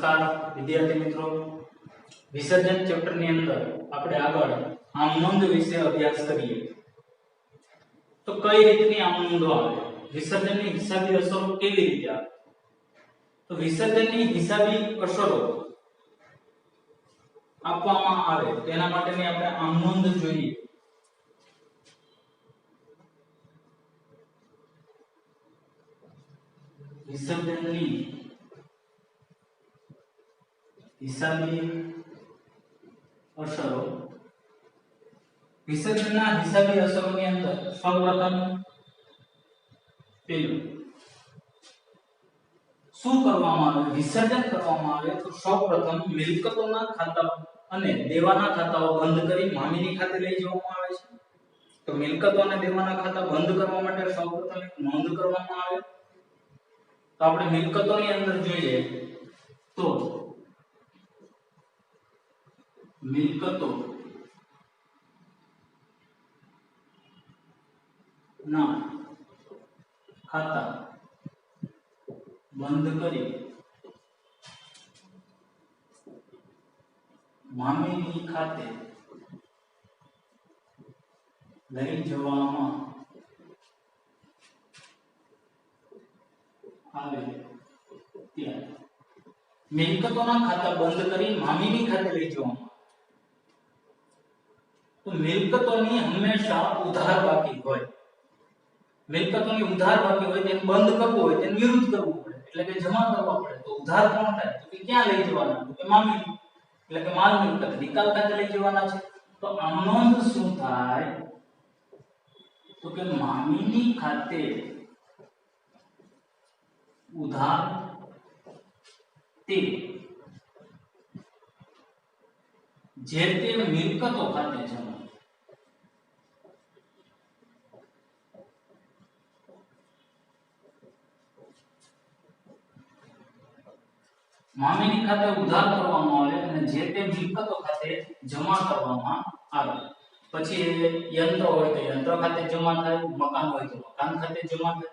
નમસ્કાર વિદ્યાર્થી મિત્રો, વિસર્જન ચેપ્ટર ની અંદર આપણે આગળ આમનોંધ વિશે અભ્યાસ કરીએ તો કઈ રીતની આમનોંધો આવે, વિસર્જનની હિસાબી અસરો કેવી રીતે આવે. તો વિસર્જનની હિસાબી અસરો આપવામાં આવે તેના માટેની આપણે આમનોંધ જોઈએ. વિસર્જનની હિસાબી અસરો. વિસર્જનના હિસાબી અસરોની અંદર સૌપ્રથમ પેલું શું કરવામાં આવે, વિસર્જન કરવામાં આવે તો સૌપ્રથમ મિલકતોના ખાતા અને દેવાના ખાતાઓ બંધ કરી મામીની ખાતે લઈ જવામાં આવે છે. તો મિલકતો અને દેવાના ખાતા બંધ કરવા માટે સૌપ્રથમ એક નોંધ કરવામાં આવે. તો આપણે મિલકતોની અંદર જોઈએ તો મિલકતો ના ખાતા બંધ કરી મામીની ખાતે લઈ જવામાં આવે ત્યારે મિલકતોના ખાતા બંધ કરી મામીની ખાતે લઈ જવામાં. તો મિલકતોની હંમેશા ઉધાર બાકી હોય, મિલકતોની ઉધાર બાકી હોય તેને બંધ કરવું હોય તેને વિરુદ્ધ કરવું પડે, એટલે કે જમા કરવા પડે. તો ઉધાર કોણ થાય, તો કે ક્યાં લઈ જવાના, તો કે મામી, એટલે કે માલ મિલકત નિકાલ ખાતે લઈ જવાના છે. તો આમનોંધ શું થાય, તો કે મામીની ખાતે ઉધાર તે જે તે મિલકતો ખાતે જમા. મામીની ખાતે ઉધાર કરવામાં આવે અને જે તે મિલકતો ખાતે જમા કરવામાં આવે. પછી યંત્ર હોય તો યંત્ર ખાતે જમા થાય, મકાન હોય તો મકાન ખાતે જમા થાય,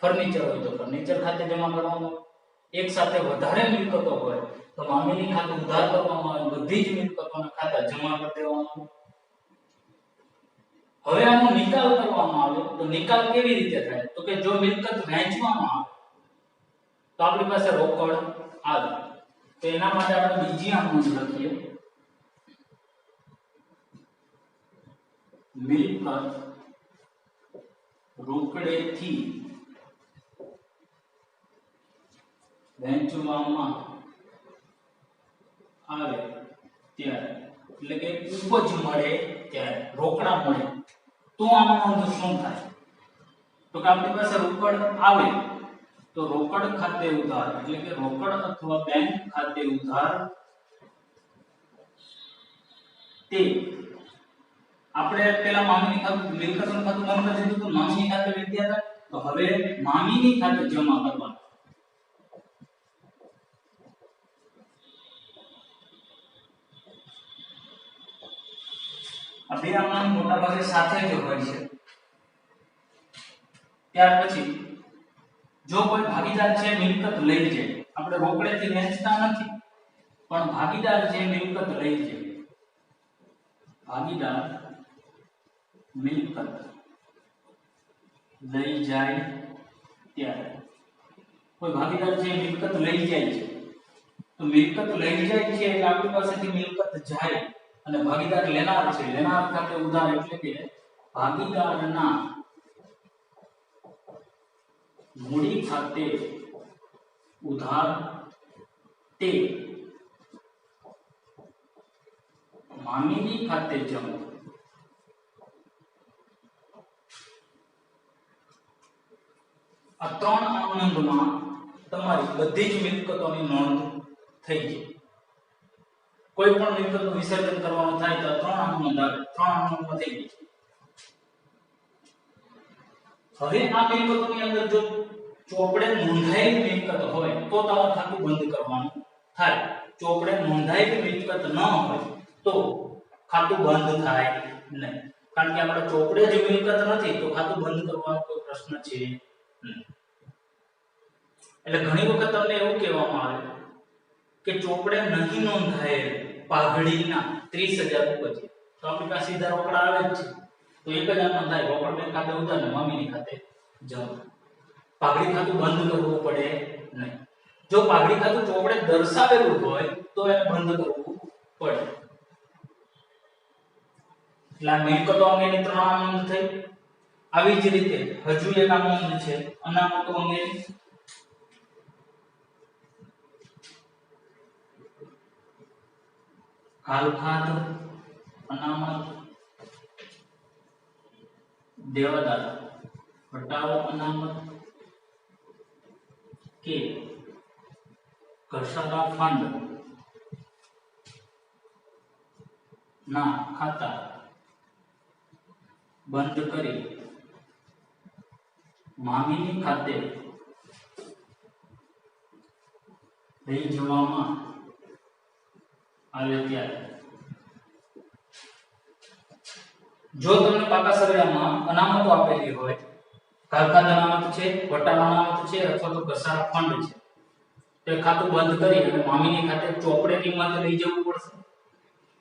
ફર્નિચર હોય તો ફર્નિચર ખાતે જમા કરવામાં આવે. એક સાથે વધારે મિલકતો હોય તો મામીની ખાતે ઉધાર કરવામાં આવે, બધી જ મિલકતોના ખાતા જમા કરી દેવામાં આવે. હવે આનો નિકાલ કરવામાં આવે તો નિકાલ કેવી રીતે થાય, તો કે જો મિલકત વહેંચવામાં આવે તો આપણી પાસે રોકડ આવે. તો એના માટે આપણે બીજી આમનોંધ લખીએ, મિલકત રોકડેથી વહેંચવામાં આવે ત્યારે, એટલે કે ઉપજ મળે ત્યારે, રોકડા મળે તો આમનોંધ શું થાય, તો કે આપણી પાસે રોકડ આવે તો રોકડ ખાતે ઉધાર, એટલે કે રોકડ અથવા બેંક ખાતે ઉધાર તે આપણે પેલા મામીની ખાતે મિલકતોનું ખાતું બંધ કરી દીધું તો મામીની ખાતે વિદ્યા હતા, તો હવે મામીની ખાતે જમા કરવાનું. આ બે આમનોંધ મોટા ભાગે સાથે જ હોય છે. ત્યાર પછી જો કોઈ ભાગીદાર છે મિલકત લઈ જાય, આપણે રોકડેથી વહેંચતા નથી પણ ભાગીદાર છે મિલકત લઈ જાય, ભાગીદાર મિલકત લઈ જાય ત્યારે, કોઈ ભાગીદાર છે મિલકત લઈ જાય છે તો મિલકત લઈ જાય છે એટલે આપણી પાસેથી મિલકત જાય અને ભાગીદાર લેનાર છે, લેનાર ખાતે ઉધાર, એટલે કે ભાગીદારના મૂડી ખાતે ઉધાર તે મામીની ખાતે જમા. આ ત્રણ આમનોંધમાં તમારી બધી જ મિલકતોની નોંધ થઈ ગઈ. કોઈ પણ મિલકતનું વિસર્જન કરવાનું થાય તો ત્રણ આમનોંધ આવે, ત્રણ આમનોંધમાં થઈ ગઈ. હવે આ મિલકતોની અંદર જો ચોપડે નોંધાયેલી મિલકત હોય તો તમારે ખાતું બંધ કરવાનું થાય. ચોપડે નોંધાયેલી મિલકત ન હોય તો ખાતું બંધ થાય નહીં, કારણ કે આપણે ચોપડે જ મિલકત નથી તો ખાતું બંધ કરવાનો કોઈ પ્રશ્ન છે નહીં. એટલે ઘણી વખત તમને એવું કહેવામાં આવે કે ચોપડે નહીં નોંધાયેલ પાઘડીના 30,000 ઉપજે, તો આપણી પાસે સીધા રોકડા આવે જ છે, તો એક જ આનો થાય, રોકડ બેંક ખાતે ઉધાર ને મમ્મીની ખાતે જમા. પાઘડી ખાતું બંધ કરવું પડે નહીં. જો પાઘડી ખાતું ચોપડે દર્શાવેલું હોય તો એને બંધ કરવું પડે. એટલે મિલકતો અંગેની 3 નોંધ થઈ. આવી જ રીતે હજુ એક આ નોંધ છે અનામતો અંગેની. કાલખાત, અનામત, દેવાદાર, વટાવો અનામત કે ઘસારા ફંડ ના ખાતા બંધ કરી મામીની ખાતે લઈ જવામાં આવે ત્યારે. જો તમને પાકા સરવાળામાં અનામતો આપેલી હોય, કાલખાત અનામત છે, વટાવા અનામત છે અથવા તો ઘસારા ફંડ છે, તે ખાતું બંધ કરી અને મામીની ખાતે ચોપડે કિંમત લઈ જવું પડશે.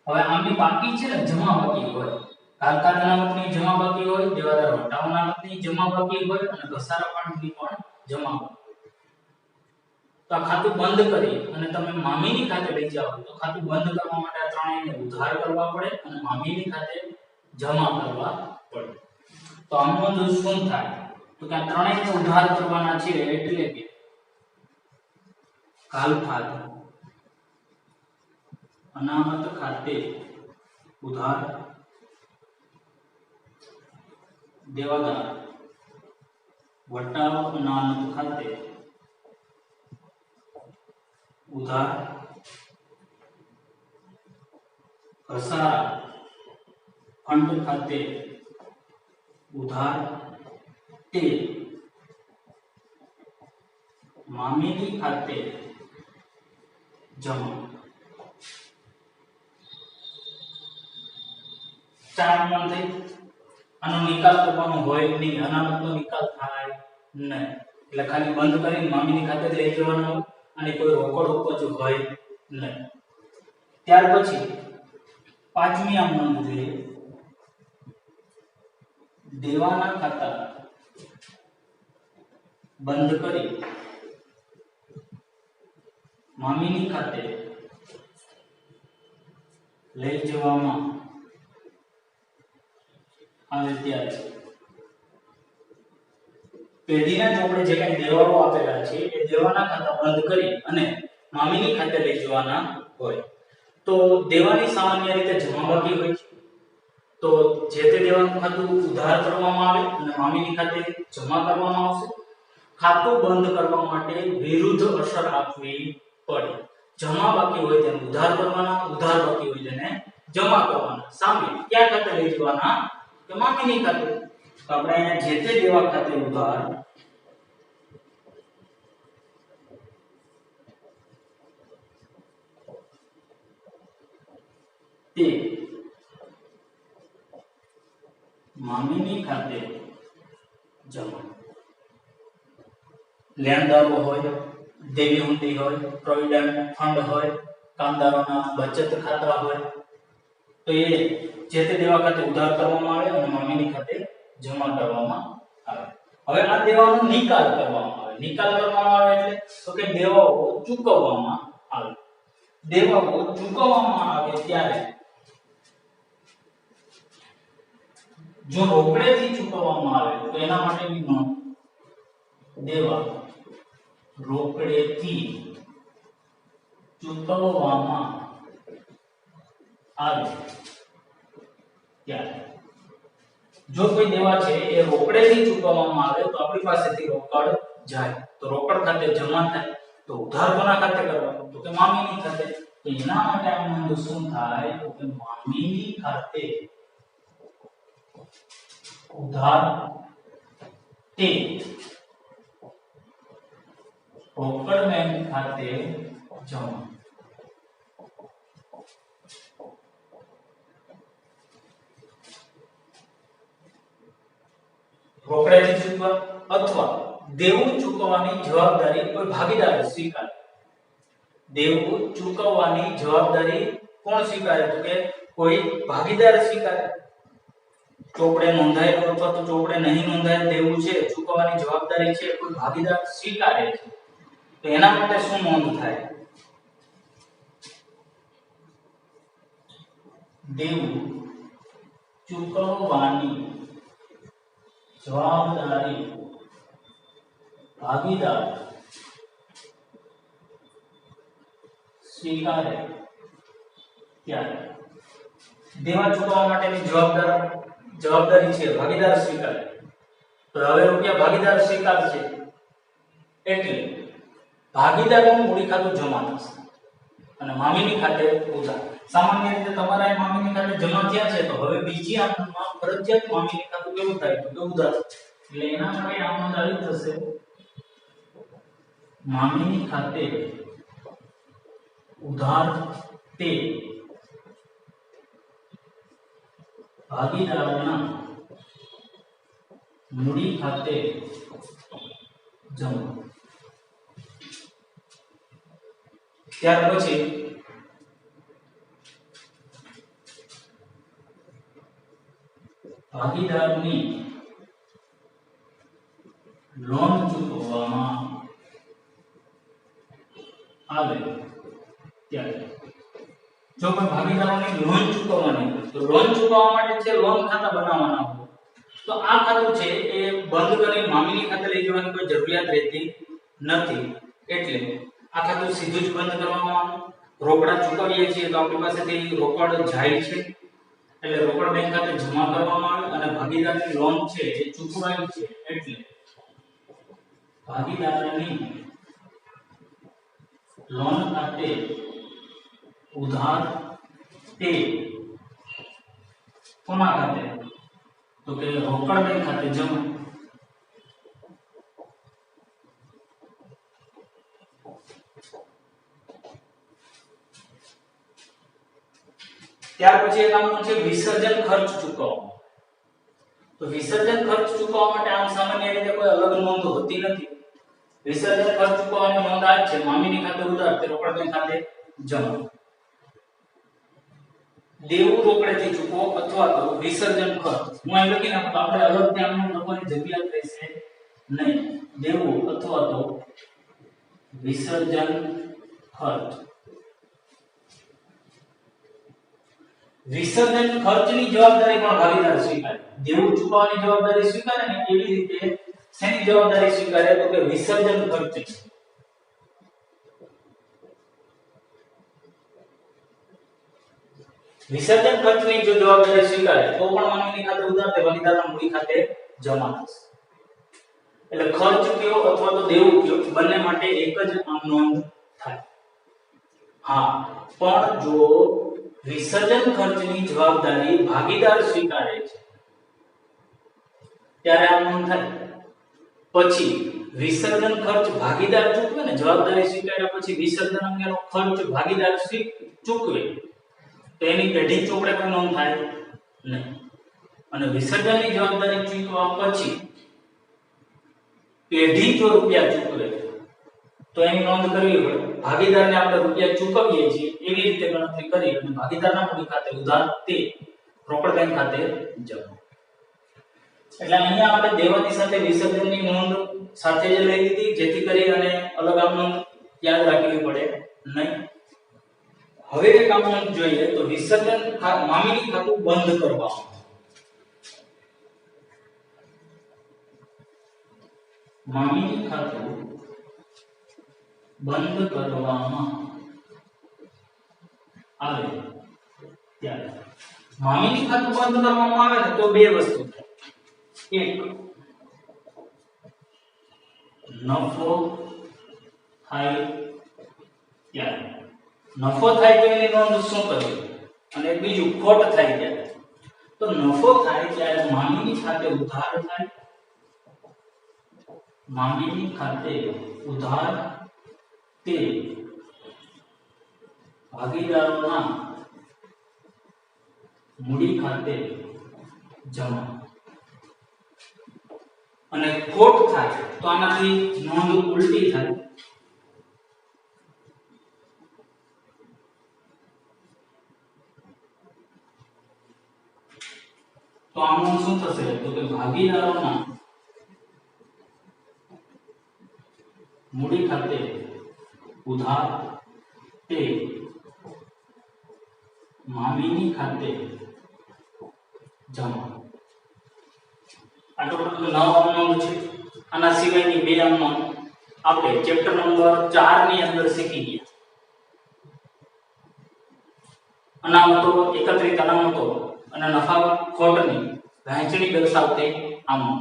હવે આમની બાકી છે ને જમા બાકી હોય, કાલખાત અનામતની જમા બાકી હોય, દેવાદાર વટાવા અનામતની જમા બાકી હોય અને ઘસારા ફંડની પણ જમા બાકી. તો આ ખાતું બંધ કરી અને તમે મામીની ખાતે લઈ જાઓ તો ખાતું બંધ કરવા માટે આ ત્રણેયને ઉધાર કરવા પડે અને મામીની ખાતે જમા કરવા પડે. તો આમનો જો શું થાય તો કે આ ત્રણેયને ઉધાર કરવાના છે, એટલે કે કાલખાત અનામત ખાતે ઉધાર, દેવાદાર વટાવ અનામત ખાતે ઉધાર, ઘસારા ફંડ ખાતે ઉધાર તે મામીની ખાતે જમા. 4 નોંધ થઈ. આનો નિકાલ કરવાનો હોય નહીં, અનામતનો નિકાલ થાય નહીં, એટલે ખાલી બંધ કરી મામીની ખાતે લઈ જવાનો અને કોઈ રોકડ ઉપજ હોય નહીં. ત્યાર પછી 5મી આમ નોંધ જોઈએ, દેવાના ખાતા બંધ કરી મામીની ખાતે લઈ જવામાં આવે ત્યારે પેઢીના ચોપડે જે કઈ દેવાઓ આપેલા છે એ દેવાના ખાતા બંધ કરી અને મામીની ખાતે લઈ જવાના હોય. તો દેવાની સામાન્ય રીતે જમા બાકી હોય છે, તો જે તે દેવાનું ખાતું ઉધાર કરવામાં આવે અને મામીની ખાતે જમા કરવામાં આવશે. ખાતું બંધ કરવા માટે વિરુદ્ધ અસર આપવી પડે. જમા બાકી હોય તેને ઉધાર કરવાના, ઉધાર બાકી હોય તેને જમા કરવાના. સામે ક્યાં ખાતે લઈ જવાના? કે મામીની ખાતે. તો આપણે અહીંયા જે તે દેવા ખાતે ઉધાર તે મામીની ખાતે જમા. લેણદારો હોય, દેવી હુંડી હોય, પ્રોવિડન્ટ ફંડ હોય, કામદારોના બચત ખાતા હોય, તો એ જે તે દેવા ખાતે ઉધાર કરવામાં આવે અને મામીની ખાતે જમા કરવામાં આવે. હવે આ દેવાનો નિકાલ કરવામાં આવે. નિકાલ કરવામાં આવે એટલે તો કે દેવાઓ ચૂકવવામાં આવે. દેવાઓ ચૂકવવામાં આવે ત્યારે જો રોકડેથી ચૂકવવામાં આવે તો એના માટેની નોંધ, દેવા રોકડેથી ચૂકવવામાં આવે ત્યારે. જો કોઈ દેવા છે એ રોકડેથી ચૂકવવામાં આવે તો આપણી પાસેથી રોકડ જાય, તો રોકડ ખાતે જમા થાય. તો ઉધાર કોના ખાતે કરવાનો? તો કે મામીની ખાતે. તો એના માટે આ નોંધ શું થાય? તો કે મામીની ખાતે ઉધાર તે રોકડ બેંક ખાતે જમા. રોકડેથી ચૂકવવા અથવા દેવું ચૂકવવાની જવાબદારી કોઈ ભાગીદારે સ્વીકારે. દેવું ચૂકવવાની જવાબદારી કોણ સ્વીકારે? તો કે કોઈ ભાગીદાર સ્વીકારે. ચોપડે નોંધાયેલું અથવા તો ચોપડે નહીં નોંધાયેલ દેવું છે, ચૂકવવાની જવાબદારી છે કોઈ ભાગીદાર સ્વીકારે છે. તો એના માટે શું નોંધ થાય? દેવું ચૂકવવાની જવાબદારી ભાગીદાર સ્વીકારે ત્યારે દેવા ચૂકવવા માટેની જવાબદારી છે ભાગીદાર સ્વીકારે. તો હવે રૂપિયા ભાગીદાર સ્વીકારશે એટલે ભાગીદારનું મૂડી ખાતું જમા થશે અને મામીની ખાતે ઉધાર. સામાન્ય રીતે તમારા મામીની ખાતે જમા થયા છે તો હવે બીજી આમમાં ફરજિયાત મામીની ખાતું કેવું થાય? તો કે ઉધાર. એટલે એના માટે આમમાં આવી થશે મામીની ખાતે ઉધાર તે ભાગીદારના મૂડી ખાતે જમા. ત્યાર પછી ભાગીદારની લોન ચૂકવવામાં આવે ત્યારે જો કોઈ ભાગીદારોની લોન ચૂકવવાની હોય તો લોન ચૂકવવા માટે છે લોન ખાતા બનાવવાના હોય તો આ ખાતું છે એ બંધ કરી મામીની ખાતે લઈ જવાની કોઈ જરૂરિયાત રહેતી નથી. એટલે આ ખાતું સીધું જ બંધ કરવામાં આવે. રોકડા ચૂકવીએ છીએ તો આપણી પાસેથી રોકડ જાય છે એટલે રોકડ બેંક ખાતે જમા કરવામાં આવે અને ભાગીદારની લોન છે એ ચૂકવાય છે એટલે ભાગીદારની લોન ખાતે ઉધાર તે કોના ખાતે? તો કે રોકડ બેંક ખાતે જમા. ત્યાર પછી એક નામનું છે વિસર્જન ખર્ચ ચૂકવવા. તો વિસર્જન ખર્ચ ચૂકવવા માટે આમ સામાન્ય રીતે કોઈ અલગ નોંધ હોતી નથી. વિસર્જન ખર્ચ ચૂકવવાની નોંધ આ છે મામીની ખાતે ઉધાર તે રોકડ બેંક ખાતે જમા. દેવું રોકડેથી ચૂકવો અથવા તો વિસર્જન ખર્ચ. હું અહીં લખી નાખું તો આપણે અલગ ધ્યાન લખવાની જરૂરિયાત રહેશે નહીં. દેવું અથવા તો વિસર્જન ખર્ચ. વિસર્જન ખર્ચની જવાબદારી પણ ભાગીદાર સ્વીકારે. દેવું ચૂકવવાની જવાબદારી સ્વીકારે ને એવી રીતે શેની જવાબદારી સ્વીકારે? તો કે વિસર્જન ખર્ચ. વિસર્જન ખર્ચની જો જવાબદારી સ્વીકારે તો પણ માનવીની ખાતે ઉધાર તે ભાગીદારના મૂડી ખાતે જમા થશે. એટલે ખર્ચ કયો અથવા તો દેવું કયો બંને માટે એક જ આમ નોંધ થાય. હા, પણ જો વિસર્જન ખર્ચની જવાબદારી ભાગીદાર સ્વીકારે છે ત્યારે આ નોંધ થાય. પછી વિસર્જન ખર્ચ ભાગીદાર ચૂકવે ને, જવાબદારી સ્વીકાર્યા પછી વિસર્જન અંગેનો ખર્ચ ભાગીદાર ચૂકવે તો એની પેઢી ચોપડે કોઈ નોંધ થાય નહીં. અને વિસર્જનની જવાબદારી ચૂકવા પછી પેઢી જો રૂપિયા ચૂકવે તો એની નોંધ કરવી પડે. ભાગીદારને આપણે રૂપિયા ચૂકવીએ છીએ એવી રીતે ગણતરી કરી અને ભાગીદારના મૂડી ખાતે ઉધાર તે રોકડ બેંક ખાતે જમા. એટલે અહીંયા આપણે દેવાની સાથે વિસર્જનની નોંધ સાથે જ લઈ લીધી જેથી કરી અને અલગ આમ નોંધ યાદ રાખવી પડે નહીં. હવે એક આમ નોંધ જોઈએ તો વિસર્જન મામીની ખાતું બંધ કરવા. મામીની ખાતું બંધ કરવામાં આવે ત્યારે મામીની ખાતું બંધ કરવામાં આવે ને તો બે વસ્તુ થાય. એક નફો થાય ત્યારે, નફો થાય તો એની નોંધ શું કરવી, અને બીજું ખોટ થાય ત્યારે. તો નફો થાય ત્યારે મામીની ખાતે ઉધાર થાય. મામીની ખાતે ઉધાર તે ભાગીદારોના મૂડી ખાતે જમા. અને ખોટ થાય તો આનાથી નોંધ ઉલટી થાય. તો આનું શું થશે તો કે ભાગીદારોના મૂડી ખાતે ઉધાર તે મામીની ખાતે જમા. આટલો બધો નવ અમનો છે. આના સિવાયની બે અમનો આપણે ચેપ્ટર નંબર 4 ની અંદર શીખી ગયા. અનામતો, એકત્રિત અનામતો અને નફા ખોટની વહેંચણી દર્શાવતી આમનો.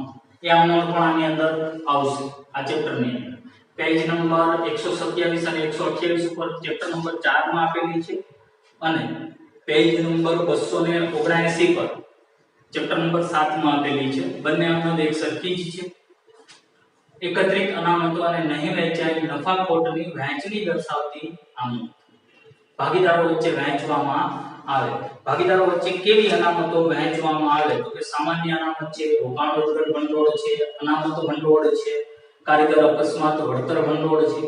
એ આમનો પણ આની અંદર આવશે આ ચેપ્ટરની અંદર. પેજ નંબર 127 અને 128 ઉપર ચેપ્ટર નંબર 4 માં આપેલી છે અને પેજ નંબર 279 પર ચેપ્ટર નંબર 7 માં આપેલી છે. બંને આમનો એક સરખી જ છે. એકત્રિત અનામતો અને નહીં વહેંચાયેલી નફા ખોટની વહેંચણી દર્શાવતી આમનો. ભાગીદારો વચ્ચે વહેંચવામાં આવે. ભાગીદારો વચ્ચે કેવી અનામતો વહેંચવામાં આવે તો કે સામાન્ય અનામત છે, રોકાણ રોજગાર ભંડોળ છે, અનામત ભંડોળ છે, કારીગર અકસ્માત વળતર ભંડોળ છે.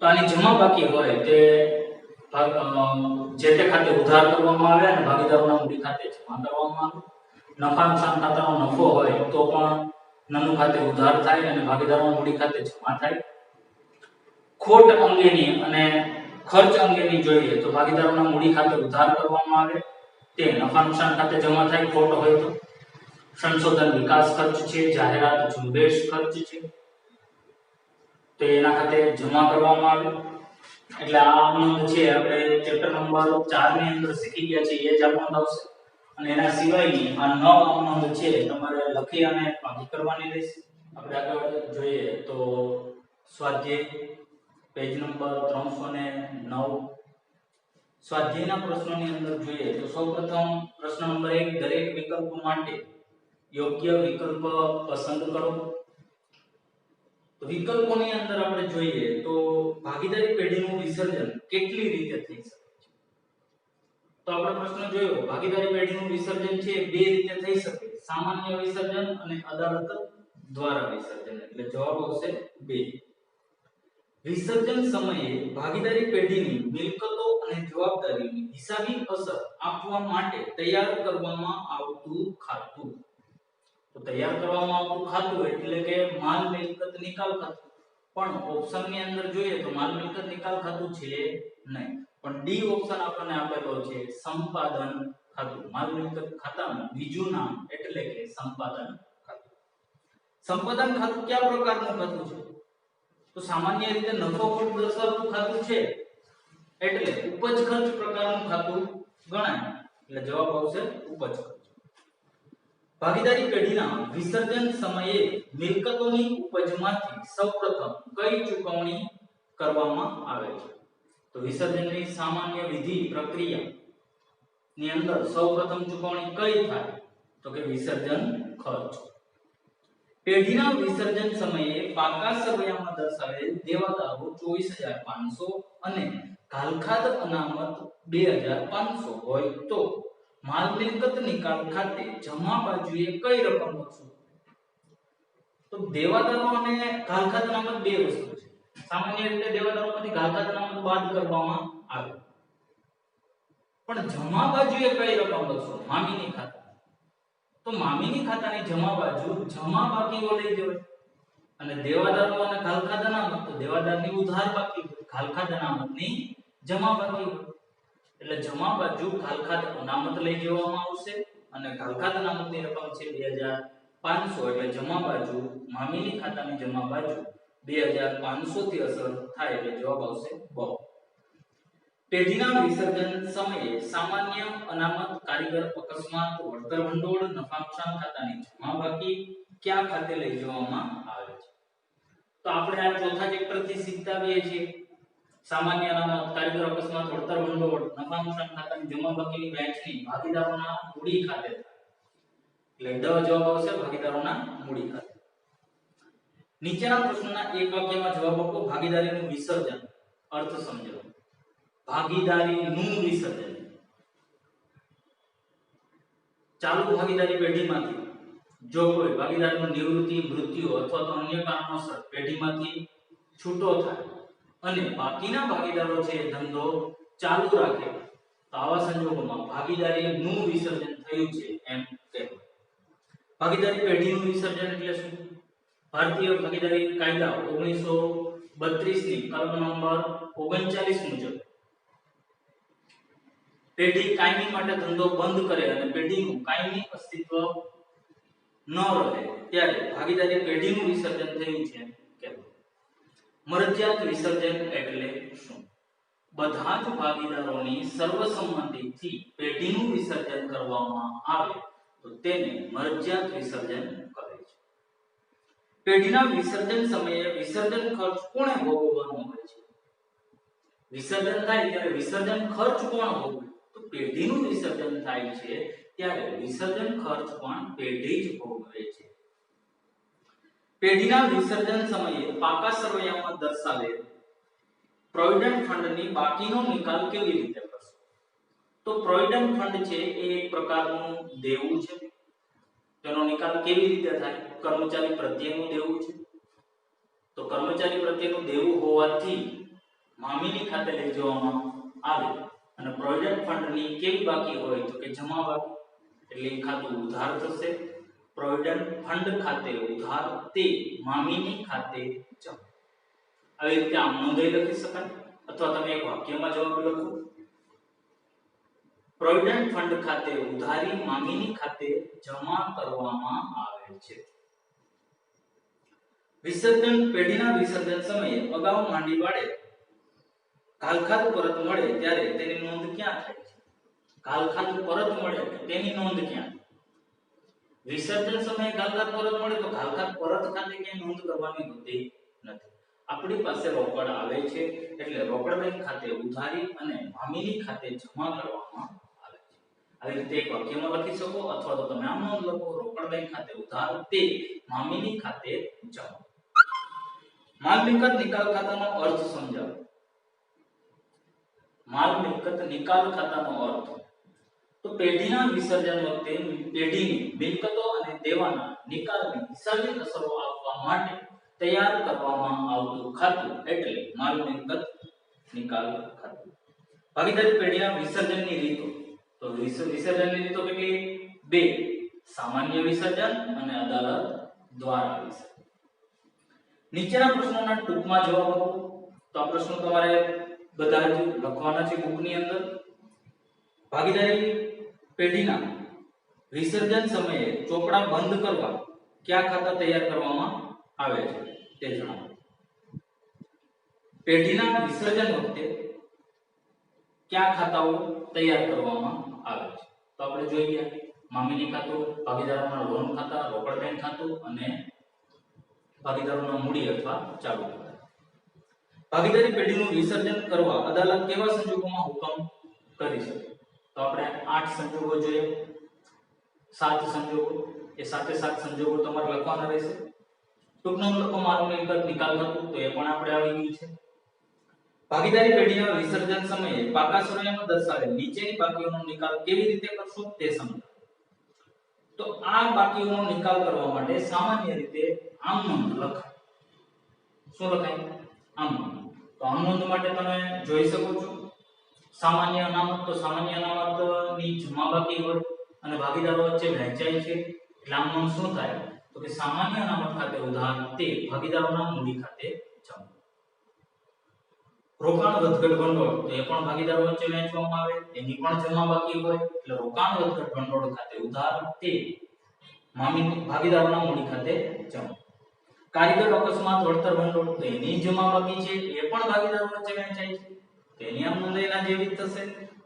તો આની જમા બાકી હોય તે જે તે ખાતે ઉધાર કરવામાં આવે અને ભાગીદારોના મૂડી ખાતે જમા કરવામાં આવે. નફા નુકસાન ખાતાનો નફો હોય તો પણ નનું ખાતે ઉધાર થાય અને ભાગીદારોના મૂડી ખાતે જમા થાય. ખોટ અંગેની અને ખર્ચ અંગેની જોઈએ તો ભાગીદારોના મૂડી ખાતે ઉધાર કરવામાં આવે તે નફા નુકસાન ખાતે જમા થાય ખોટ હોય તો. સંશોધન વિકાસ ખર્ચ છે, જાહેરાત ઝુંબેશ ખર્ચ છે તો એના ખાતે જમા કરવામાં આવે. એટલે આ અમનોંધ છે આપણે ચેપ્ટર નંબર 4 ની અંદર શીખી ગયા છે એ જ અમનોંધ આવશે. અને એના સિવાયની આ 9 અમનોંધ છે તમારે લખી અને ભાગી કરવાની રહેશે. આપણે આગળ જોઈએ તો સ્વાધ્યાય પેજ નંબર 309 સ્વાધ્યાયના પ્રશ્નોની અંદર જોઈએ તો સૌપ્રથમ પ્રશ્ન નંબર 1 દરેક વિકલ્પ માટે યોગ્ય વિકલ્પ પસંદ કરો. તો વિકલ્પોની અંદર આપણે જોઈએ તો ભાગીદારી પેઢીનું વિસર્જન કેટલી રીતે થઈ શકે છે. તો આપણે પ્રશ્ન જોયો ભાગીદારી પેઢીનું વિસર્જન છે બે રીતે થઈ શકે, સામાન્ય વિસર્જન અને અદાલત દ્વારા વિસર્જન. એટલે જવાબ આવશે 2. વિસર્જન સમયે ભાગીદારી પેઢીની મિલકતો અને જવાબદારીની હિસાબી અસર આપવા માટે તૈયાર કરવામાં આવતું ખાતું. તો તૈયાર કરવામાં આવતું ખાતું એટલે કે માલ મિલકત નિકાલ ખાતું. પણ ઓપ્શનની અંદર જોઈએ તો માલ મિલકત નિકાલ ખાતું છે નહીં, પણ ડી ઓપ્શન આપણને આપેલો છે સંપાદન ખાતું. માલ મિલકત ખાતાનું બીજું નામ એટલે કે સંપાદન ખાતું. સંપાદન ખાતું કયા પ્રકારનું ખાતું છે તો સામાન્ય રીતે નફો ખોટ દર્શાવતું ખાતું છે એટલે ઉપજ ખર્ચ પ્રકારનું ખાતું ગણાય. એટલે જવાબ આવશે ઉપજ ખર્ચ. ભાગીદારી પેઢીના વિસર્જન સમયે મિલકતોની ઉપજમાંથી સૌપ્રથમ કઈ ચૂકવણી કરવામાં આવે છે. તો વિસર્જનની સામાન્ય વિધિ પ્રક્રિયા ની અંદર સૌપ્રથમ ચૂકવણી કઈ થાય તો કે વિસર્જન ખર્ચ. પેઢીના વિસર્જન સમયે પાકા સરવૈયામાં દર્શાવેલ દેવાદારો 24500 અને ઘાલખાદ અનામત 2500 હોય તો માલ મિલકત નિકાલ ખાતે જમા બાજુએ કઈ રકમ લખશું. તો દેવાદારો અને ઘાલખાદ અનામત બે વસ્તુ છે. સામાન્ય રીતે દેવાદારોમાંથી ઘાલખાદ અનામત બાદ કરવામાં આવે, પણ જમા બાજુએ કઈ રકમ લખશું મામીની ખાતા. તો મામીની ખાતાની જમા બાજુ જમા બાકીઓ લઈ જવાય અને દેવાદારો અને ઘાલખાદ અનામત તો દેવાદારની ઉધાર બાકી હોય, ઘાલખાદ અનામતની જમા બાકી હોય. એટલે જમા બાજુ ઘાલખાદ અનામત લઈ જવામાં આવશે અને ઘાલખાદ અનામતની રકમ છે 2500 એટલે જમા બાજુ મામીની ખાતાની જમા બાજુ 2500 થી અસર થાય એટલે જવાબ આવશે 2. પેઢીના વિસર્જન સમયે સામાન્ય અનામત, કારીગર અકસ્માત, વળતર ભંડોળ, નફા નુકસાન ખાતાની જમા બાકી કયા ખાતે લઈ જવામાં આવે છે. તો આપણે આ ચોથા ચેપ્ટર થી શીખતા આવીએ છીએ સામાન્ય અનામત, કારીગર અકસ્માત, વળતર ભંડોળ, નફા નુકસાન ખાતાની જમા બાકીની વહેંચણી ભાગીદારોના મૂડી ખાતે થાય. એટલે ડ જવાબ આવશે ભાગીદારોના મૂડી ખાતે. નીચેના પ્રશ્નોના એક વાક્યમાં જવાબ આપો. ભાગીદારીનું વિસર્જન અર્થ સમજો. ભાગીદારીનું વિસર્જન ચાલુ ભાગીદારી પેઢીમાંથી જો કોઈ ભાગીદારનું નિવૃત્તિ, મૃત્યુ અથવા તો અન્ય કારણોસર પેઢીમાંથી છૂટો થાય અને બાકીના ભાગીદારો છે ધંધો ચાલુ રાખે તો આવા સંજોગોમાં ભાગીદારીનું વિસર્જન થયું છે એમ કહેવાય. ભાગીદારી પેઢીનું વિસર્જન એટલે શું? ભારતીય ભાગીદારી કાયદા 1932 ની કલમ નંબર 39 મુજબ પેઢી કાયમી માટે ધંધો બંધ કરે અને પેઢીનું કાયમી અસ્તિત્વ ન રહે ત્યારે ભાગીદારી પેઢીનું વિસર્જન થયું છે કે મરજિયાત વિસર્જન એટલે શું? બધા જ ભાગીદારોની સર્વસંમતિથી પેઢીનું વિસર્જન કરવામાં આવે તો તેને મરજિયાત વિસર્જન કહે છે. પેઢીના વિસર્જન સમયે વિસર્જન ખર્ચ કોણે ભોગવવાનો હોય છે? વિસર્જન થાય ત્યારે વિસર્જન ખર્ચ કોણ ભોગવે? તો પેઢીનું વિસર્જન થાય છે ત્યારે વિસર્જન ખર્ચ પણ પેઢી જ ભોગવે છે. પેઢીના વિસર્જન સમયે પાકા સરવૈયામાં દર્શાવેલ પ્રોવિડન્ટ ફંડની બાકીનો નિકાલ કેવી રીતે કરશો? તો પ્રોવિડન્ટ ફંડ છે એ એક પ્રકારનું દેવું છે. તેનો નિકાલ કેવી રીતે થાય? કર્મચારી પ્રત્યેનું દેવું છે. તો કર્મચારી પ્રત્યેનું દેવું હોવાથી મામીની ખાતે લઈ જવામાં આવે અને પ્રોવિડન્ટ ફંડની કેવી બાકી હોય તો કે જમા બાકી, એટલે ખાતું ઉધાર થશે. પ્રોવિડન્ટ ફંડ ખાતે ઉધાર તે મામીની ખાતે જમા. આવી રીતે આમ નોંધાઈ લખી શકાય અથવા તમે એક વાક્યમાં જવાબ લખો. પ્રોવિડન્ટ ફંડ ખાતે ઉધારી મામીની ખાતે જમા કરવામાં આવે છે. વિસર્જન પેઢીના વિસર્જન સમયે અગાઉ માંડી વાળે ઘાલખાતું પરત મળે ત્યારે તેની નોંધ ક્યાં થાય છે? ઘાલખાતું પરત મળે તેની નોંધ ક્યાં? વિસર્જન સમયે ઘાલખાત પરત મળે તો ઘાલખાત પરત ખાતે ક્યાંય નોંધ કરવાની હોતી નથી. આપણી પાસે રોકડ આવે છે એટલે રોકડ બેંક ખાતે ઉધારી અને મામીની ખાતે જમા કરવામાં આવે છે. આવી રીતે એક વાક્યમાં લખી શકો અથવા તો તમે આમ નોંધ લખો, રોકડ બેંક ખાતે ઉધાર તે મામીની ખાતે જમા. માલ મિલકત નિકાલ ખાતાનો અર્થ સમજાવો. માલ મિલકત નિકાલ ખાતાનો અર્થ તો પેઢીના વિસર્જન વખતે પેઢીની મિલકતો અને દેવાના નિકાલની હિસાબી અસરો આપવા માટે તૈયાર કરવામાં આવતું ખાતું એટલે માલ મિલકત નિકાલ ખાતું. ભાગીદારી પેઢીના વિસર્જનની રીતો તો વિસર્જનની રીતો કેટલી? બે: સામાન્ય વિસર્જન અને અદાલત દ્વારા વિસર્જન. નીચેના પ્રશ્નોના ટૂંકમાં જવાબ આપો. તો આ પ્રશ્નો તમારે બધા જ લખવાના છે બુકની અંદર. ભાગીદારી પેઢીના વિસર્જન સમયે ચોપડા બંધ કરવા કયા ખાતા તૈયાર કરવામાં આવે છે તે જણાવો. પેઢીના વિસર્જન વખતે કયા ખાતાઓ તૈયાર કરવામાં આવે છે? તો આપણે જોઈ ગયા મામીની ખાતું, ભાગીદારોના લોન ખાતા, રોકડ બેંક ખાતું અને ભાગીદારોના મૂડી અથવા ચાલુ ખાતા. ભાગીદારી પેઢીનું વિસર્જન કરવા અદાલત કેવા સંજોગોમાં હુકમ કરી શકે? તો આપણે 8 સંજોગો જોઈએ, 7 સંજોગો. એ 7 સંજોગો તમારે લખવાના રહેશે. ટૂંકમાં લખો માલ મિલકત નિકાલ ખાતું, તો એ પણ આપણે આવી ગયું છે. ભાગીદારી પેઢીના વિસર્જન સમયે પાકા સરવૈયામાં દર્શાવેલ નીચેની બાકીઓનો નિકાલ કેવી રીતે કરશો તે સમજો. તો આ બાકીઓનો નિકાલ કરવા માટે સામાન્ય રીતે આમ નોંધ લખાય. શું લખાય? આમ નોંધ. તો આમ નોંધ માટે તમે જોઈ શકો છો સામાન્ય અનામત. તો સામાન્ય અનામતની જમા બાકી હોય અને ભાગીદારો વચ્ચે વહેંચાય છે એટલે આમ નોંધ શું થાય? તો કે સામાન્ય અનામત ખાતે ઉધાર તે ભાગીદારોના મૂડી ખાતે જમા. રોકાણ વધઘટ ભંડોળ તો એ પણ ભાગીદારો વચ્ચે વહેંચવામાં આવે, એની પણ જમા બાકી હોય એટલે રોકાણ વધઘટ ભંડોળ ખાતે ઉધાર તે ભાગીદારોના મૂડી ખાતે જમા. કારીગર અકસ્માત વળતર ભંડોળ તો એની જમા બાકી છે, એ પણ ભાગીદારો વચ્ચે વહેંચાય છે, તેની આમ નોંધ એના જેવી જ થશે.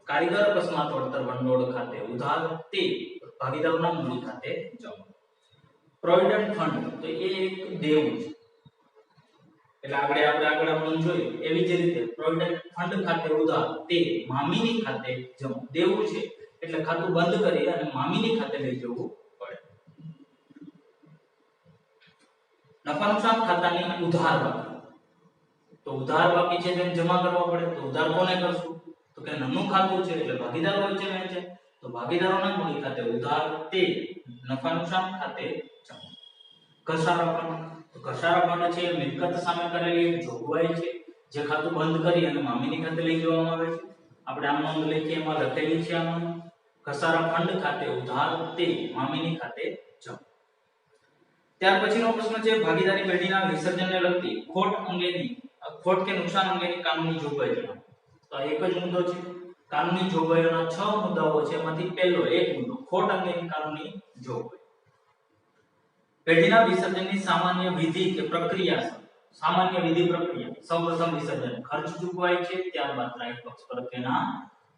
કારીગર અકસ્માત વળતર ભંડોળ ખાતે ઉધાર તે ભાગીદારોના મૂડી ખાતે જમા. પ્રોવિડન્ટ ફંડ તો એ એક દેવું છે એટલે આગળ આપણે જોઈએ એવી જ રીતે પ્રોવિડન્ટ ફંડ ખાતે ઉધાર તે મામીની ખાતે જમા. દેવું છે એટલે ખાતું બંધ કરી અને મામીની ખાતે લઈ જવું પડે. નફા નુકસાન ખાતાની ઉધાર બાકી તો ઉધાર બાકી છે તેમ જમા કરવા પડે. તો ઉધાર કોને કરશું? તો કે નાનું ખાતું છે એટલે ભાગીદારો વચ્ચે વહેંચે, તો ભાગીદારોના મૂડી ખાતે ઉધાર તે નફા નુકસાન ખાતે જમા. ઘસારા ફંડ તો ઘસારા ફંડ છે મિલકત સામે કરેલી જોગવાઈ છે જે ખાતું બંધ કરી અને મામીની ખાતે લઈ જવામાં આવે છે. આપણે આમ નોંધ લખીએ એમાં લખેલી છે આમ ઘસારા ફંડ ખાતે ઉધાર તે મામીની ખાતે જમા. ત્યાર પછીનો પ્રશ્ન છે ભાગીદારી પેઢીના વિસર્જનને લગતી ખોટ કે નુકસાન અંગેની કાનૂની જોગવાઈ જણાવો. તો આ એક જ મુદ્દો છે. કાનૂની જોગવાઈઓના 6 મુદ્દાઓ છે, એમાંથી પહેલો એક મુદ્દો ખોટ અંગેની કાનૂની જોગવાઈ. પેઢીના વિસર્જનની સામાન્ય વિધિ કે પ્રક્રિયા છે. સામાન્ય વિધિ પ્રક્રિયા સૌપ્રથમ વિસર્જન ખર્ચ ચૂકવાય છે, ત્યારબાદ ત્રાહિત પક્ષ પ્રત્યેના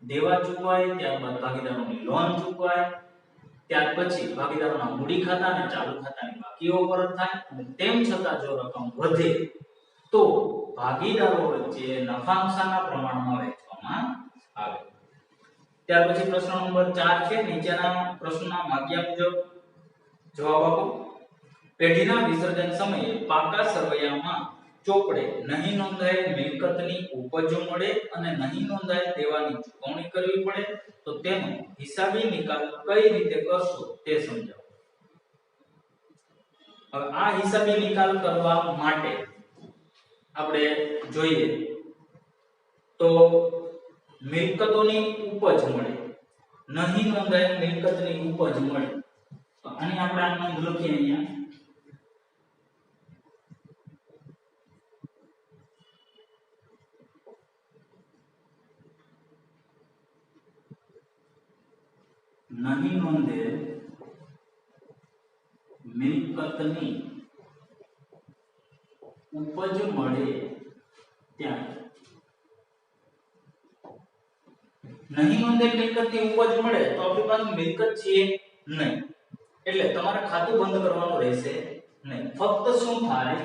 દેવા ચૂકવાય, ત્યારબાદ ભાગીદારોની લોન ચૂકવાય, ત્યાર પછી ભાગીદારોના મૂડી ખાતા અને ચાલુ ખાતાની બાકીઓ પરત થાય, અને તેમ છતાં જો રકમ વધે તો ભાગીદારો વચ્ચે નફા નુકસાનના પ્રમાણમાં વહેંચવામાં આવે. ત્યાર પછી પ્રશ્ન નંબર 4 છે, નીચેના પ્રશ્નના વાક્ય મુજબ જવાબ આપો. પેઢીના વિસર્જન સમયે પાકા સરવૈયામાં ચોપડે નહીં નોંધાયેલ મિલકતની ઉપજ મળે અને નહીં નોંધાયેલ દેવાની ચૂકવણી કરવી પડે તો તેનો હિસાબી નિકાલ કઈ રીતે કરશો તે સમજાવો. હવે આ હિસાબી નિકાલ કરવા માટે આપણે જોઈએ તો મિલકતોની ઉપજ મળે, નહીં નોંધાયેલ મિલકતની ઉપજ મળે. તો આની આપણે આ નોંધ લખીએ અહીંયા. નહીં નોંધેલ મિલકતની ઉપજ મળે ત્યાં નહીં નોંધેલ મિલકતની ઉપજ મળે તો આપણી પાસે મિલકત છે નહીં, એટલે તમારે ખાતું બંધ કરવાનું રહેશે નહીં. ફક્ત શું થાય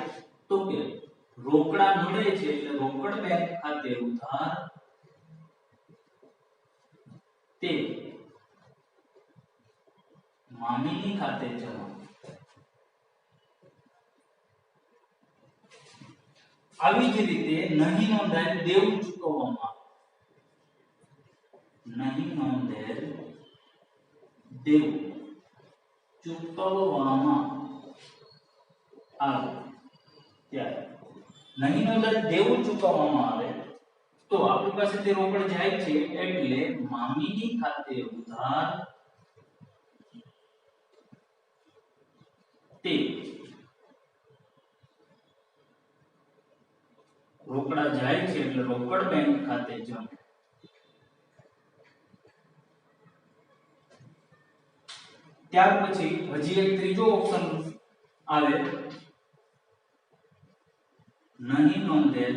તો કે રોકડા મળે છે એટલે રોકડ બેંક ખાતે ઉધાર તે મામીની ખાતે જમા. આવી જ રીતે નહીં નોંધાયેલ દેવું ચૂકવવામાં આવે. નહીં નોંધેલ દેવું ચૂકવવામાં આવે ત્યારે નહીં નોંધેલ દેવું ચૂકવવામાં આવે તો આપણી પાસે તે રોકડ જાય છે એટલે મામીની ખાતે ઉધાર તે રોકડા જાય છે એટલે રોકડ બેંક ખાતે જમા. ત્યાર પછી હજી એક ત્રીજો ઓપ્શન આવે, નહીં નોંધેલ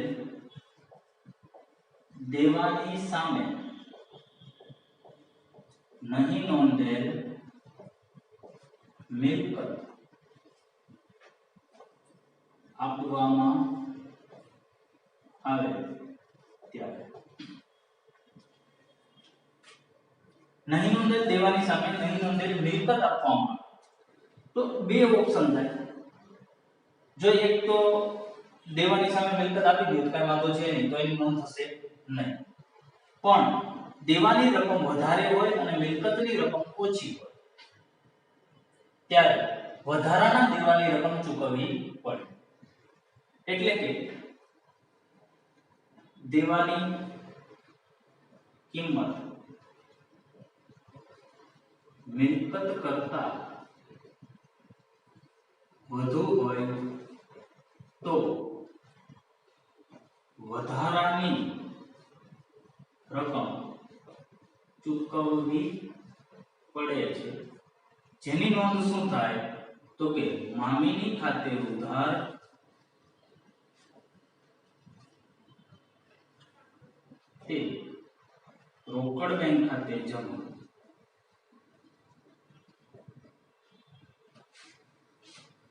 દેવાની સામે નહીં નોંધેલ મિલકત આપવામાં આવે ત્યારે નહીં નોંધેલ દેવાની સામે નહીં નોંધેલ મિલકત આપવામાં આવે તો બે ઓપ્શન થાય. જો એક તો દેવાની સામે મિલકત આપી દે તો કઈ વાંધો છે નહીં, તો એની નોંધ થશે નહીં. પણ દેવાની રકમ વધારે હોય અને મિલકતની રકમ ઓછી હોય ત્યારે વધારાના દેવાની રકમ ચૂકવવી પડે. એટલે કે દેવાની કિંમત મિલકત કરતા વધુ હોય તો વધારાની રકમ ચૂકવવી પડે છે, જેની નોંધ શું થાય તો કે મામીની ખાતે ઉધાર તે રોકડ બેંક ખાતે જમા.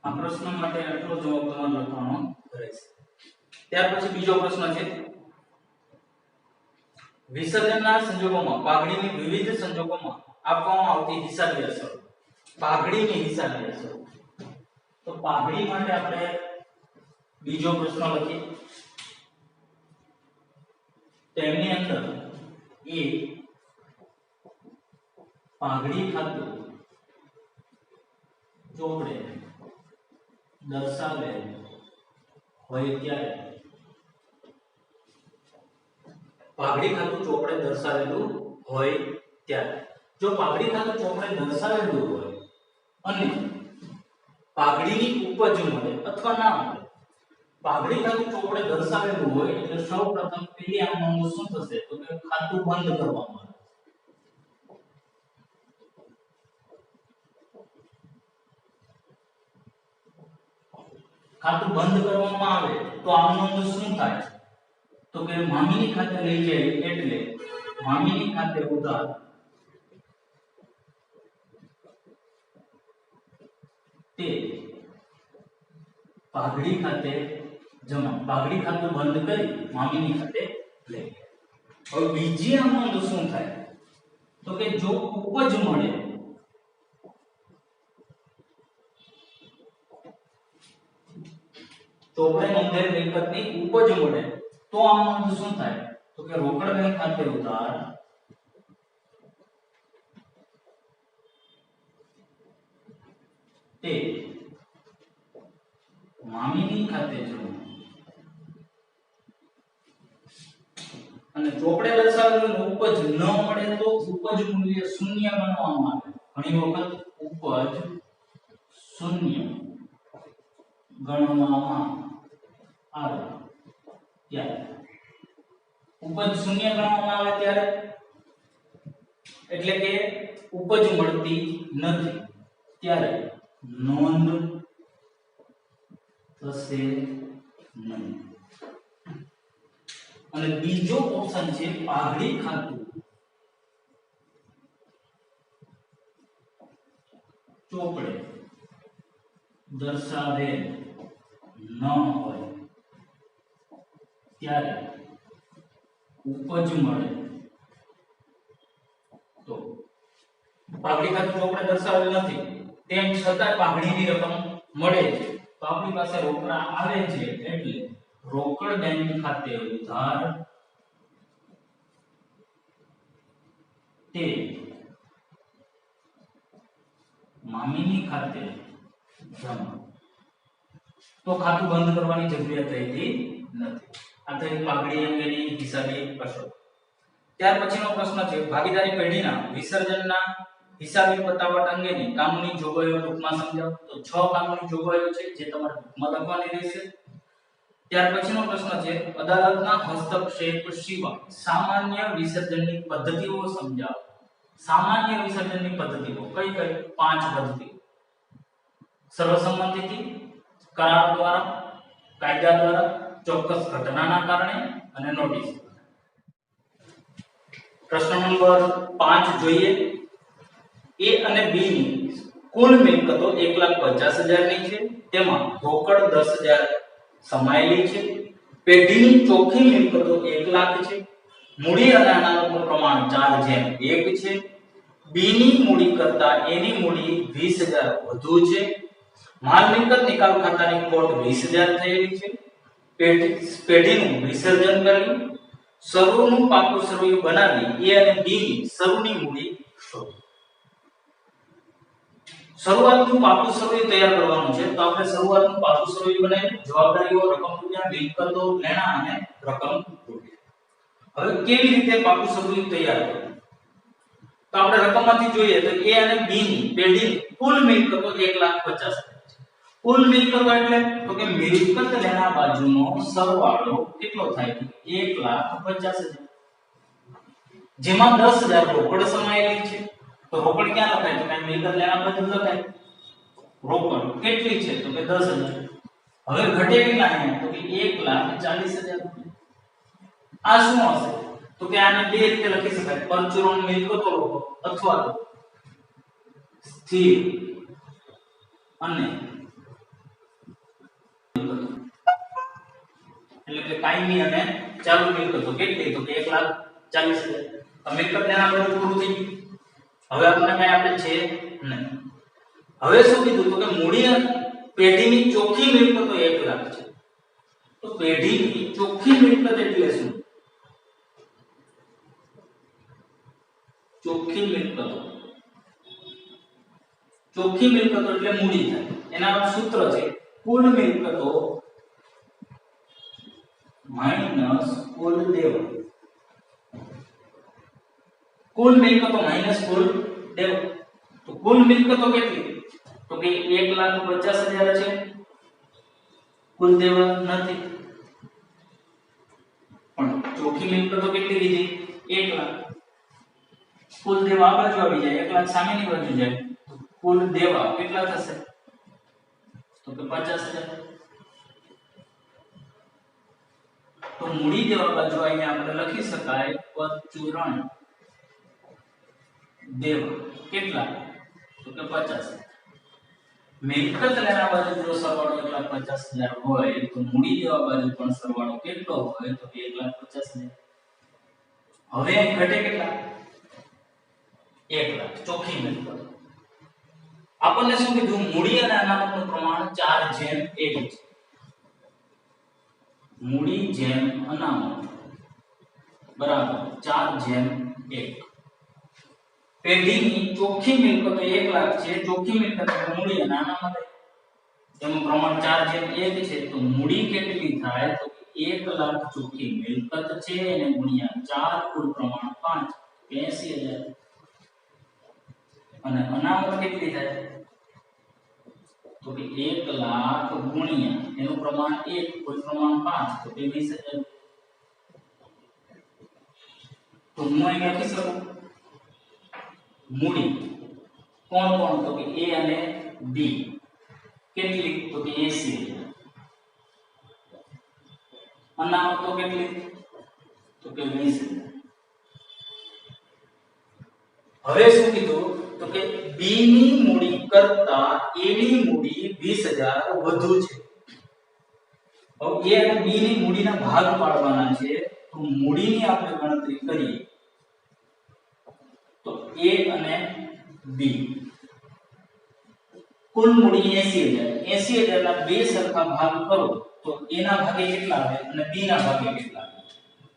આ પ્રશ્ન માટે આટલો જવાબ તમારે લખવાનો રહેશે. ત્યાર પછી બીજો પ્રશ્ન છે, વિસર્જનના સંજોગોમાં પાઘડીની વિવિધ સંજોગોમાં આપવામાં આવતી હિસાબી અસર. પાઘડીની હિસાબી અસર. તો પાઘડી માટે આપણે બીજો પ્રશ્ન લખીએ. તેમની અંદર એ પાઘડી ખાતું ચોપડે દર્શાવે હોય ત્યારે પાઘડી ખાતું ચોપડે દર્શાવેલું હોય ત્યારે જો પાઘડી ખાતું ચોપડે દર્શાવેલું હોય અને પાઘડીની ઉપજ મળે અથવા ના મળે. પાઘડી ખાતું ચોપડે દર્શાવેલું હોય એટલે સૌપ્રથમ પેલી આ નોંધ શું થશે તો કે ખાતું બંધ કરવામાં આવે. ખાતું બંધ કરવામાં આવે તો આ નોંધ શું થાય તો કે મામીની ખાતે લઈ જાય એટલે મામીની ખાતે ઉધાર તે પાઘડી ખાતે જમા. પાઘડી ખાતું બંધ કરી મામીની ખાતે લઈ. હવે બીજી આ નોંધ શું થાય તો કે જો ઉપજ મળે ચોપડે નોંધેલ મિલકતની ઉપજ મળે તો આ નોંધ શું થાય તો કે રોકડ બેંક ખાતે ઉધાર તે મામીની ખાતે જમા. અને ચોપડે દર્શાવેલું ઉપજ ન મળે તો ઉપજ મૂલ્ય શૂન્ય ગણવામાં આવે. ઘણી વખત ઉપજ શૂન્ય ગણવામાં આવે ત્યારે ઉપજ શૂન્ય ગણવામાં આવે ત્યારે એટલે કે ઉપજ મળતી નથી ત્યારે નોંધ થશે નહીં. અને બીજો ઓપ્શન છે પાઘડી ખાતું ચોપડે દર્શાવેલ ન હોય ત્યારે ઉપજ મળે તો. પાઘડી ખાતું ચોપડે દર્શાવેલ નથી તેમ છતાં પાઘડીની રકમ મળે છે તો આપણી પાસે રોકડા આવે છે એટલે રોકડ બેંક ખાતે ઉધાર તે મામીની ખાતે જમા. તો ખાતું બંધ કરવાની જરૂરિયાત રહેતી નથી. આ તો પાઘડી અંગેની હિસાબી કસરત. ત્યાર પછીનો પ્રશ્ન છે ભાગીદારી પેઢીના વિસર્જનના હિસાબી પતાવટ અંગેની કાનૂની જોગવાઈઓ ટૂંકમાં સમજાવો. તો 6 કાનૂની જોગવાઈઓ છે જે તમારે ટૂંકમાં લખવાની રહેશે. ત્યાર પછીનો પ્રશ્ન છે અદાલતના હસ્તક્ષેપ સિવાય સામાન્ય વિસર્જનની પદ્ધતિઓ સમજાવો. સામાન્ય વિસર્જનની પદ્ધતિઓ કઈ કઈ? 5 પદ્ધતિઓ. સર્વસંમતિથી, કરાર દ્વારા, કાયદા દ્વારા, ચોક્કસ ઘટનાના કારણે અને નોટિસ. પ્રશ્ન નંબર 5 જોઈએ. એ અને બી ની કુલ મિલકતો 1,50,000 ની છે. તેમાં રોકડ 10,000 સમાયેલી છે. પેઢીની ચોખ્ખી મિલકતો 1,00,000 છે. મૂડી અને અનામતનું પ્રમાણ 4:1 છે. બી ની મૂડી કરતા એ ની મૂડી 20,000 વધુ છે. માલ મિલકત નિકાલ ખાતાની ખોટ 20,000 થયેલી છે. પેઢીનું વિસર્જન કર્યું. શરૂનું પાકું સરવૈયું બનાવી એ અને બી ની શરૂની મૂડી શોધો. શરૂઆતનું પાકું સરવૈયું તૈયાર કરવાનું છે તો આપણે શરૂઆતનું પાકું સરવૈયું બનાવી જવાબદારીઓ, રકમ રૂપિયા, મિલકતો, લેણા અને રકમ રૂપિયા. હવે કેવી રીતે પાકું સરવૈયું તૈયાર કરવું તો આપણે રકમમાંથી જોઈએ તો એ અને બી ની પેઢીની કુલ મિલકતો 1,50,000 છે. કુલ મિલકતો એટલે તો કે મિલકત લેણા બાજુનો સરવાળો કેટલો થાય તો 1,50,000 જેમાં 10,000 રોકડ સમાયેલી છે. તો રોકડ ક્યાં લખાય તો કે મિલકત લેણા બાજુ લખાય. રોકડ કેટલી છે તો કે 10,000. હવે ઘટે કેટલા અહીંયા તો કે 1,40,000 રૂપિયા. આ શું હશે તો કે આને બે રીતે લખી શકાય. પરચુરણ મિલકતો લોકો અથવા તો સ્થિર અને એટલે કે કાયમી અને ચાલુ મિલકતો કેટલી તો કે 1,40,000. આ મિલકત લેણા બાજુ પૂરું થઈ ગયું. હવે આપણે કઈ આપે છે નહીં. હવે શું કીધું તો કે મૂડી અને પેઢીની ચોખ્ખી મિલકતો 1,00,000 છે. તો પેઢીની ચોખ્ખી મિલકત એટલે શું? ચોખ્ખી મિલકતો એટલે મૂડી થાય. એના સૂત્ર છે કુલ મિલકતો માઈનસ કુલ દેવું. કુલ મિલકતો માઈનસ કુલ દેવું. તો કુલ મિલકતો કેટલી તો કે 1,50,000 છે કુલ દેવા નથી, પણ ચોખ્ખી મિલકતો કેટલી લીધી 1 લાખ, કુલ દેવા આ બાજુ આવી જાય 1 લાખ સામેની બાજુ જાય, કુલ દેવા કેટલા થશે તો કે 50,000. તો મૂડી દેવા બાજુ અહીંયા આપણે લખી શકાય પરચુરણ દેવા કેટલા તો કે 50. મિલકત લેના બાજુ જો સરવાળો 1,50,000 હોય તો મૂડી દેવા બાજુ પણ સરવાળો કેટલો હોય તો 1,50,000. હવે અહીં ઘટે કેટલા 1 લાખ ચોખ્ખી મિલકત. આપણને શું કીધું મૂડી અને અનામતનું પ્રમાણ 4:1 છે. મૂડી જેમ અનામત બરાબર 4:1. પેઢીની ચોખ્ખી મિલકત 1 લાખ છે, ચોખ્ખી મિલકત એટલે મૂડી અને અનામત તેનું પ્રમાણ 4:1 છે. તો મૂડી કેટલી થાય તો 1 લાખ ચોખ્ખી મિલકત છે અને ગુણ્યા 4 કુલ પ્રમાણ 5 80,000. અને અનામત કેટલી થાય તો કે 1 લાખ ગુણ્યા એનું પ્રમાણ 1 કુલ પ્રમાણ 5 તો કે 20,000. તો હું અહીં લખી શકું મૂડી કોણ કોણ તો કે A અને B કેટલી તો કે 80,000. અનામત તો કેટલી તો કે 20,000. હવે શું કીધું તો કે B ની મૂડી કરતા A ની મૂડી 20,000 વધુ છે. હવે A અને B ની મૂડીના ભાગ પાડવાના છે તો મૂડીની આપણે ગણતરી કરીએ તો A અને B કુલ મૂડી 80,000. 80,000 ના બે સરખા ભાગ કરો તો A ના ભાગે કેટલા આવે અને B ના ભાગે કેટલા આવે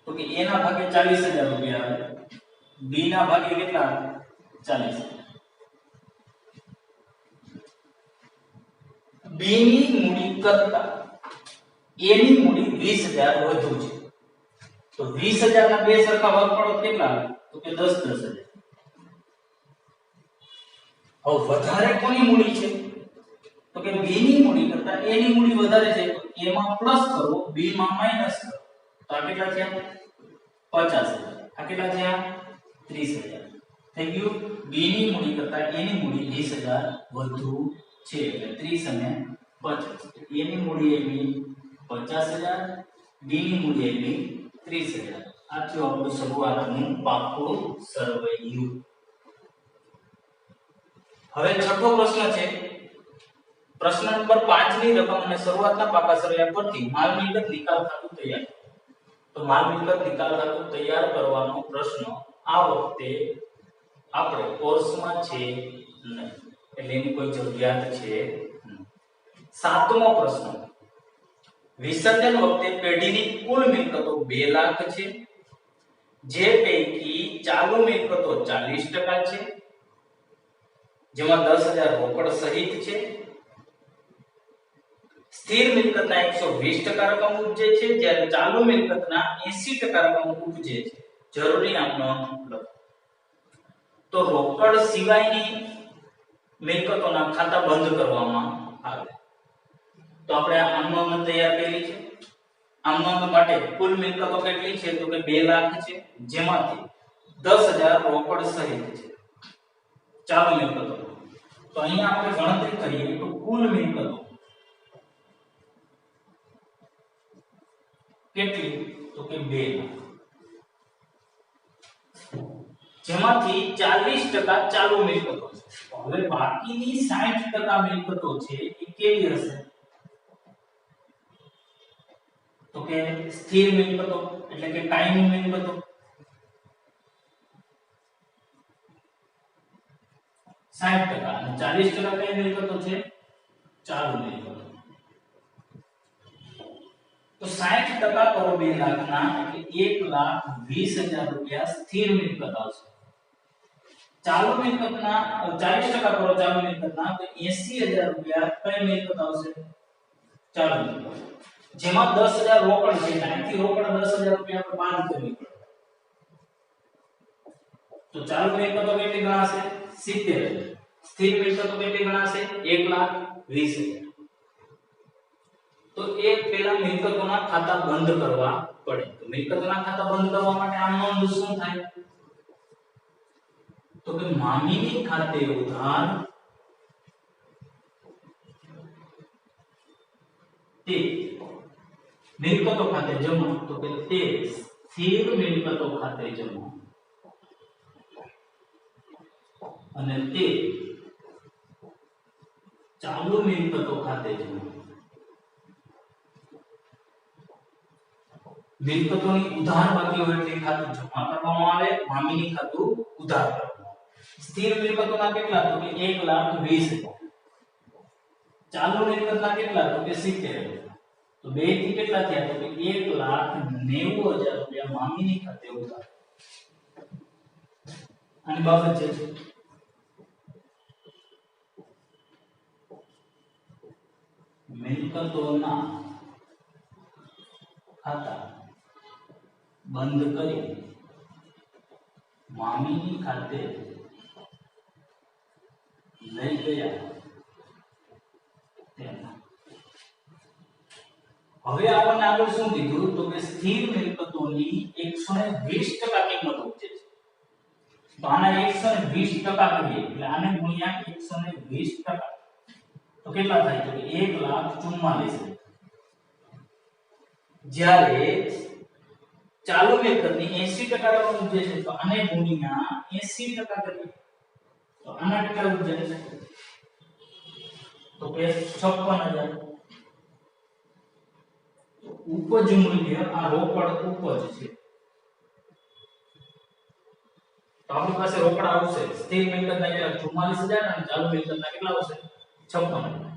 તો કે A ના ભાગે 40,000 રૂપિયા આવે, B ના ભાગે કેટલા આવે 40,000. B ની મૂડી કરતા A ની મૂડી 20,000 વધુ છે. તો 20,000 ના બે સરખા ભાગ પાડો કેટલા આવે તો કે 10,000. હવે વધારે કોની મૂડી છે તો કે B ની મૂડી કરતા A ની મૂડી વધારે છે. તો A માં પ્લસ કરો B માં માઈનસ કરો તો આ કેટલા થયા 50,000. આ કેટલા થયા 30,000. થઈ ગયું. B ની મૂડી કરતા A ની મૂડી 20,000 વધુ છે એટલે 30 અને 50. A ની મૂડી આવી 50,000, B ની મૂડી આવી 30,000. આ થયું આપણું શરૂઆતનું પાકું સરવૈયું. હવે છઠ્ઠો પ્રશ્ન છે. પ્રશ્ન નંબર 5 ની રકમ અને શરૂઆતના પાકા સરવૈયા પરથી માલ મિલકત નિકાલ ખાતું તૈયાર. તો માલ મિલકત નિકાલ ખાતું તૈયાર કરવાનો પ્રશ્ન આ વખતે આપણે કોર્સમાં છે નહીં એટલે એની કોઈ જરૂરિયાત છે નહીં. સાતમો પ્રશ્ન. વિસર્જન વખતે પેઢીની કુલ મિલકતો 2 લાખ છે, જે પૈકી ચાલુ મિલકતો 40% છે, જેમાં 10,000 રોકડ સહિત છે. સ્થિર મિલકતના 120% રકમ ઉપજે છે, જ્યારે ચાલુ મિલકતના 80% રકમ ઉપજે છે. જરૂરી આમ નોંધ લખો. તો રોકડ સિવાયની મિલકતોના ખાતા બંધ કરવામાં આવે. તો આપણે આમ નોંધ તૈયાર કરી છે. આમ નોંધ માટે કુલ મિલકતો કેટલી છે તો કે 2 લાખ છે, જેમાંથી 10,000 રોકડ સહિત છે ચાલુ મિલકતો. તો અહીંયા આપણે ગણતરી કરીએ તો કુલ મિલકતો કેટલી તો કે 2 લાખ, જેમાંથી 40% ચાલુ મિલકતો છે. હવે બાકીની 60% મિલકતો છે એ કેવી હશે તો કે સ્થિર મિલકતો એટલે કે કાયમી મિલકતો. 60% અને 40% કઈ મિલકતો છે ચાલુ મિલકતો. તો 60% કરો 2 લાખના એટલે 1,20,000 રૂપિયા સ્થિર મિલકત આવશે. ચાલુ મિલકતના 40% કરો ચાલુ મિલકતના તો 80,000 રૂપિયા કઈ મિલકત આવશે ચાલુ મિલકત, જેમાં 10,000 રોકડ છે. અહીંથી રોકડ 10,000 રૂપિયા આપણે બાદ કરવી પડે. તો ચાલુ મિલકતો કેટલી ગણાશે 70,000. સ્થિર મિલકતો કેટલી ગણાશે? 1,20,000. તો એ પેલા મિલકતોના ખાતા બંધ કરવા પડે. તો મિલકતોના ખાતા બંધ કરવા માટે આ નોંધ શું થાય? તો કે મામીની ખાતે ઉધાર તે મિલકતો ખાતે જમા. તો કે તે સ્થિર મિલકતો ખાતે જમા અને તે ચાલુ મિલકતો ખાતે જમા. મિલકતોની ઉધાર બાકી હોય એટલે ખાતું જમા કરવામાં આવે, મામીની ખાતું ઉધાર કરવામાં આવે. સ્થિર મિલકતોના કેટલા? તો કે 1,20,000. ચાલુ મિલકતના કેટલા? તો કે 70,000. તો બે થી કેટલા થયા? તો કે 1,90,000 રૂપિયા મામીની ખાતે ઉધાર. આની બાબત છે મિલકતોના ખાતા બંધ કરી મામીની ખાતે લઈ ગયા તેના. હવે આપણને આગળ શું કીધું? તો કે સ્થિર મિલકતોની 120% કિંમત ઉપજે છે. તો આના 120% કરીએ એટલે આને ગુણ્યા 120%. તો કેટલા થાય? તો 1,44,000. જ્યારે ચાલુ મિલકતની 80% ઉપજે છે તો આને ગુણ્યા 80% કરીએ તો આના કેટલા ઉપજે છે? તો કે 56,000. ઉપજ મૂલ્ય આ રોકડ ઉપજ છે. તો આપણી પાસે રોકડ આવશે સ્થિર મિલકતના કેટલા? 44,000 અને ચાલુ મિલકતના કેટલા આવશે? 56,000.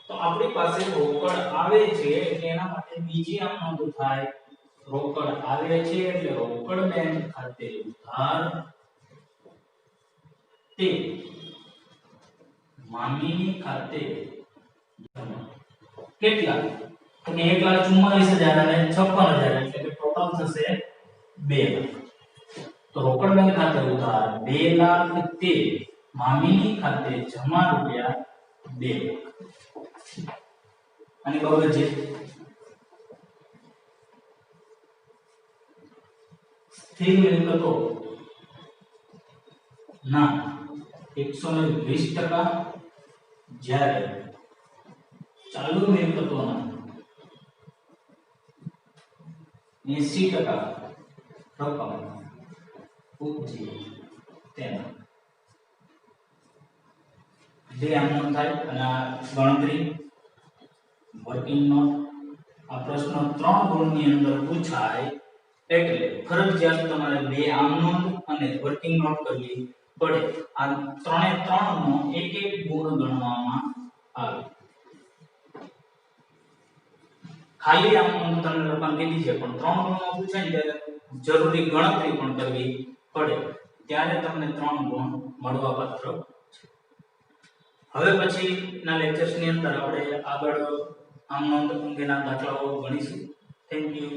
તો આપણી પાસે રોકડ આવે છે એટલે એના માટે બીજી આમ નોંધ થાય. રોકડ આવે છે એટલે રોકડ બેંક ખાતે ઉધાર તે મામીની ખાતે જમા. કેટલા? તો કે 1,44,000 અને 56,000 એટલે કે ટોટલ થશે 2 લાખ. તો રોકડ બેંક ખાતે ઉધાર 2 લાખ તે મામીની ખાતે જમા રૂપિયા 2 લાખ. અને બરાબર છે સ્થિર મિલકતો ના 120% જ્યારે ચાલુ મિલકતોના 80% રકમ ઉપજી તેના. બે આમ થાય અને આ ગણતરી વર્કિંગ નોટ. આ પ્રશ્ન 3 ગુણની અંદર પૂછાય એટલે ફરજિયાત તમારે બે આમ નોંધ અને વર્કિંગ નોટ કરવી પડે. આ 3 નો એક એક ગુણ ગણવામાં આવે. ખાલી આમ નોંધ તમને લોકોને કીધી છે પણ 3 ગુણમાં પૂછાય ત્યારે જરૂરી ગણતરી પણ કરવી પડે ત્યારે તમને 3 ગુણ મળવાપાત્ર છે. હવે પછીના લેક્ચર્સની અંદર આપણે આગળ આમ નોંધ અંગેના દાખલાઓ ગણીશું. Thank you.